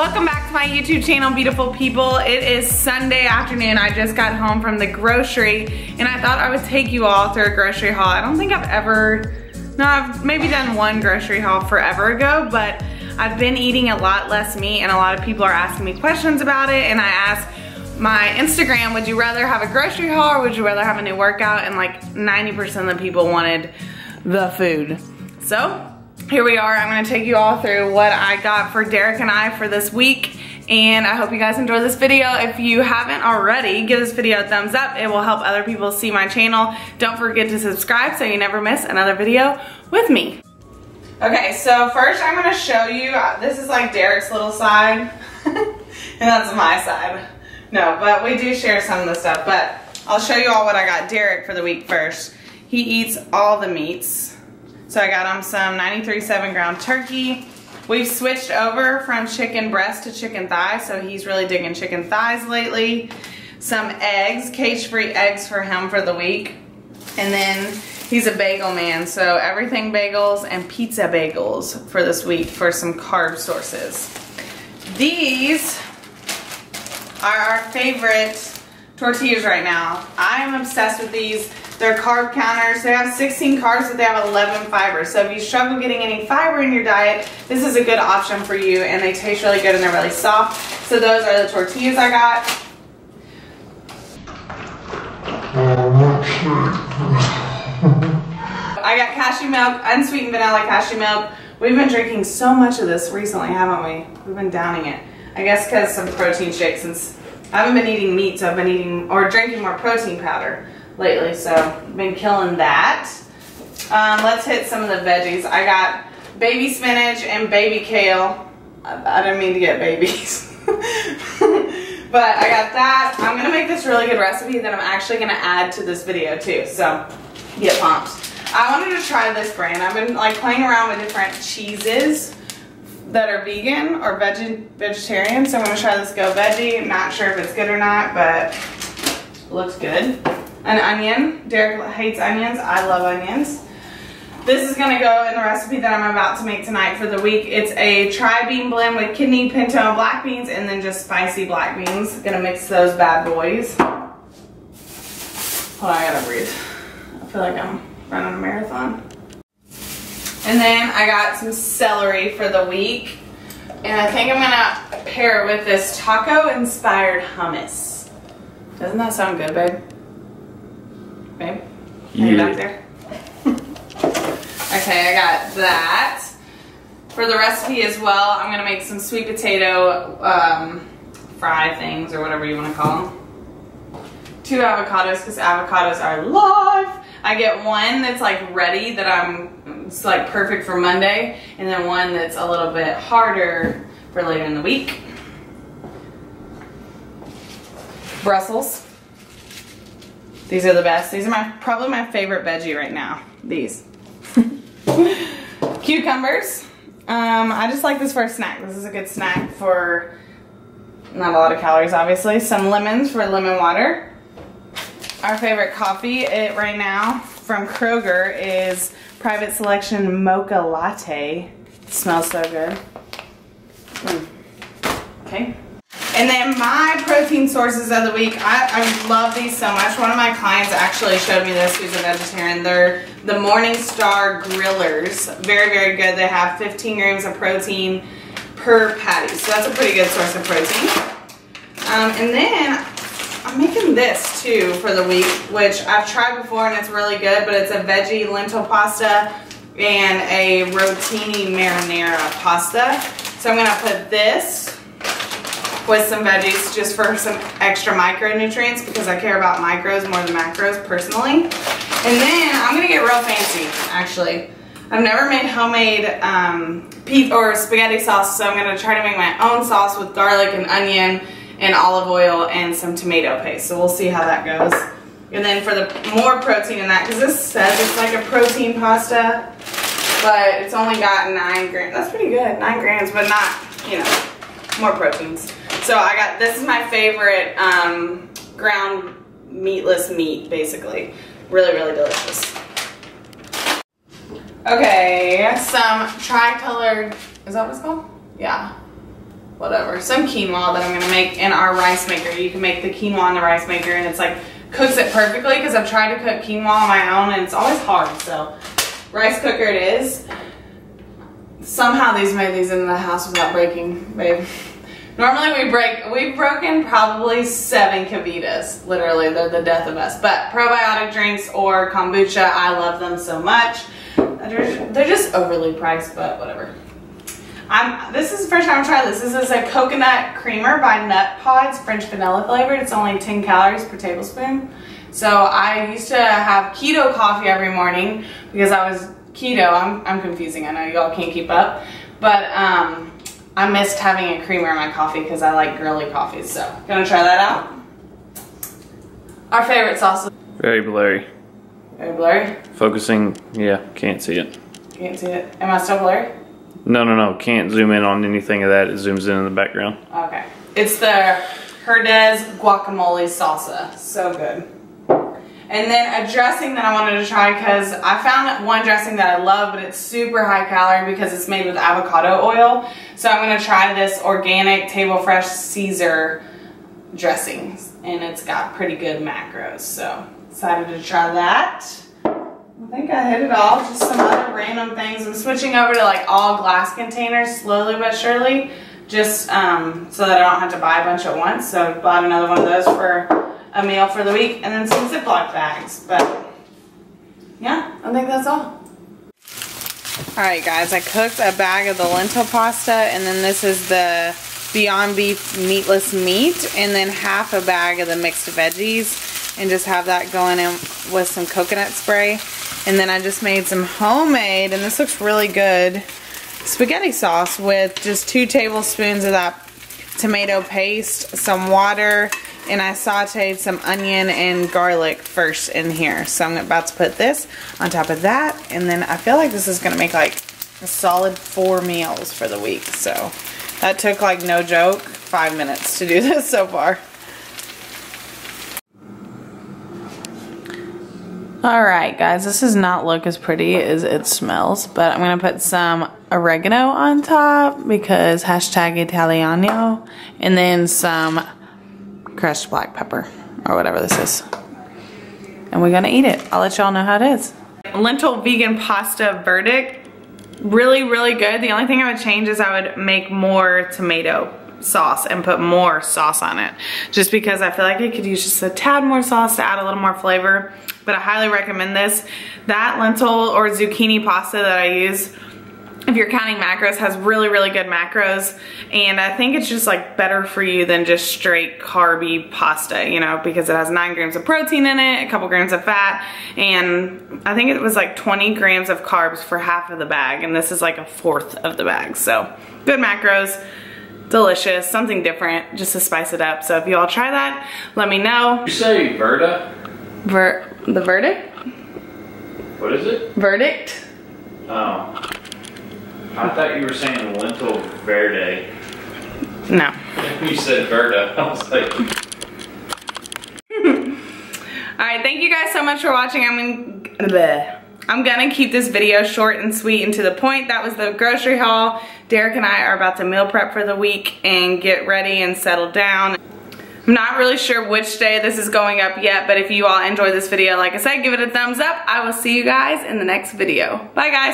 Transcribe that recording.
Welcome back to my YouTube channel, beautiful people. It is Sunday afternoon. I just got home from the grocery and I thought I would take you all through a grocery haul. I don't think I've maybe done one grocery haul forever ago, but I've been eating a lot less meat and a lot of people are asking me questions about it, and I asked my Instagram, would you rather have a grocery haul or would you rather have a new workout? And like 90% of the people wanted the food. So here we are. I'm gonna take you all through what I got for Derek and I for this week, and I hope you guys enjoy this video. If you haven't already, give this video a thumbs up. It will help other people see my channel. Don't forget to subscribe so you never miss another video with me. Okay, so first I'm gonna show you, this is like Derek's little side, and that's my side. No, but we do share some of the stuff, but I'll show you all what I got Derek for the week first. He eats all the meats. So I got him some 93 7-ground turkey. We've switched over from chicken breast to chicken thigh, so he's really digging chicken thighs lately. Some eggs, cage-free eggs for him for the week. And then he's a bagel man, so everything bagels and pizza bagels for this week for some carb sources. These are our favorite tortillas right now. I am obsessed with these. They're carb counters. They have 16 carbs, but they have 11 fibers. So if you struggle getting any fiber in your diet, this is a good option for you, and they taste really good and they're really soft. So those are the tortillas I got. I got cashew milk, unsweetened vanilla cashew milk. We've been drinking so much of this recently, haven't we? We've been downing it. I guess because some protein shakes, since I haven't been eating meat, so I've been eating or drinking more protein powder lately, so I've been killing that. Let's hit some of the veggies. I got baby spinach and baby kale. I didn't mean to get babies. But I got that. I'm gonna make this really good recipe that I'm actually gonna add to this video too, so get pumped. I wanted to try this brand. I've been like playing around with different cheeses that are vegan or vegetarian, so I'm gonna try this Go Veggie. I'm not sure if it's good or not, but it looks good. An onion. Derek hates onions. I love onions. This is gonna go in the recipe that I'm about to make tonight for the week. It's a tri-bean blend with kidney, pinto, and black beans, and then just spicy black beans. Gonna mix those bad boys. Hold on, I gotta breathe. I feel like I'm running a marathon. And then I got some celery for the week, and I think I'm gonna pair it with this taco-inspired hummus. Doesn't that sound good, babe? Babe? Are you back there? Okay, I got that. For the recipe as well, I'm gonna make some sweet potato fry things, or whatever you wanna call them. 2 avocados, because avocados are life. I get one that's like ready, it's like perfect for Monday, and then one that's a little bit harder for later in the week. Brussels. These are the best. These are probably my favorite veggie right now. These. Cucumbers. I just like this for a snack. This is a good snack for not a lot of calories, obviously. Some lemons for lemon water. Our favorite coffee right now from Kroger is Private Selection Mocha Latte. It smells so good. Okay. And then my protein sources of the week, I love these so much. One of my clients actually showed me this, who's a vegetarian. They're the Morningstar Grillers. Very, very good. They have 15 grams of protein per patty. So that's a pretty good source of protein. And then I'm making this too for the week, which I've tried before and it's really good, but it's a veggie lentil pasta and a rotini marinara pasta. So I'm gonna put this with some veggies just for some extra micronutrients, because I care about micros more than macros personally. And then I'm gonna get real fancy, actually. I've never made homemade pizza or spaghetti sauce, so I'm gonna try to make my own sauce with garlic and onion and olive oil and some tomato paste. So we'll see how that goes. And then for the more protein in that, because this says it's like a protein pasta, but it's only got 9 grams. That's pretty good, 9 grams, but not, you know, more proteins. So I got, this is my favorite ground meatless meat, basically. Really, really delicious. Okay, some tri-colored, is that what it's called? Yeah. whatever, some quinoa that I'm gonna make in our rice maker. You can make the quinoa in the rice maker and it's like, cooks it perfectly because I've tried to cook quinoa on my own and it's always hard, so rice cooker it is. Somehow these made these in the house without breaking, babe. Normally we've broken probably 7 Kavitas. Literally, they're the death of us. But probiotic drinks or kombucha, I love them so much. They're just overly priced, but whatever. This is the first time I'm trying this. This is a coconut creamer by Nut Pods, French vanilla flavored. It's only 10 calories per tablespoon. So I used to have keto coffee every morning because I was keto. I'm confusing. I know y'all can't keep up. But I missed having a creamer in my coffee because I like girly coffees. So gonna try that out. Our favorite sauce. Very blurry. Very blurry? Focusing, yeah, can't see it. Can't see it. Am I still blurry? No, can't zoom in on anything of that. It zooms in the background. Okay. It's the Herdez guacamole salsa. So good. And then a dressing that I wanted to try because I found one dressing that I love, but it's super high calorie because it's made with avocado oil. So I'm going to try this organic Table Fresh Caesar dressing. And it's got pretty good macros. So excited to try that. I think I hit it all. Just some other random things. I'm switching over to like all glass containers slowly but surely. Just so that I don't have to buy a bunch at once. So I bought another one of those for a meal for the week, and then some Ziploc bags. But yeah, I think that's all. Alright guys, I cooked a bag of the lentil pasta, and then this is the Beyond Beef meatless meat, and then half a bag of the mixed veggies, and just have that going in with some coconut spray. And then I just made some homemade, and this looks really good, spaghetti sauce with just 2 tablespoons of that tomato paste, some water, and I sauteed some onion and garlic first in here. So I'm about to put this on top of that, and then I feel like this is gonna make like a solid 4 meals for the week. So that took, like, no joke, 5 minutes to do this so far. Alright guys, this does not look as pretty as it smells, but I'm going to put some oregano on top because #Italiano, and then some crushed black pepper or whatever this is. And we're going to eat it. I'll let y'all know how it is. Lentil vegan pasta verdict. Really, really good. The only thing I would change is I would make more tomato sauce and put more sauce on it, just because I feel like it could use just a tad more sauce to add a little more flavor. But I highly recommend this. That lentil or zucchini pasta that I use, if you're counting macros, has really, really good macros. And I think it's just like better for you than just straight carby pasta, you know, because it has 9 grams of protein in it, a couple grams of fat, and I think it was like 20 grams of carbs for half of the bag, and this is like a 1/4 of the bag. So good macros, delicious, something different just to spice it up. So if you all try that, let me know. You say Verda? The verdict? What is it? Verdict? Oh. I thought you were saying lentil verde. No. You said Verda. I was like... Alright, thank you guys so much for watching. I'm gonna keep this video short and sweet and to the point. That was the grocery haul. Derek and I are about to meal prep for the week and get ready and settle down. I'm not really sure which day this is going up yet, but if you all enjoyed this video, like I said, give it a thumbs up. I will see you guys in the next video. Bye guys.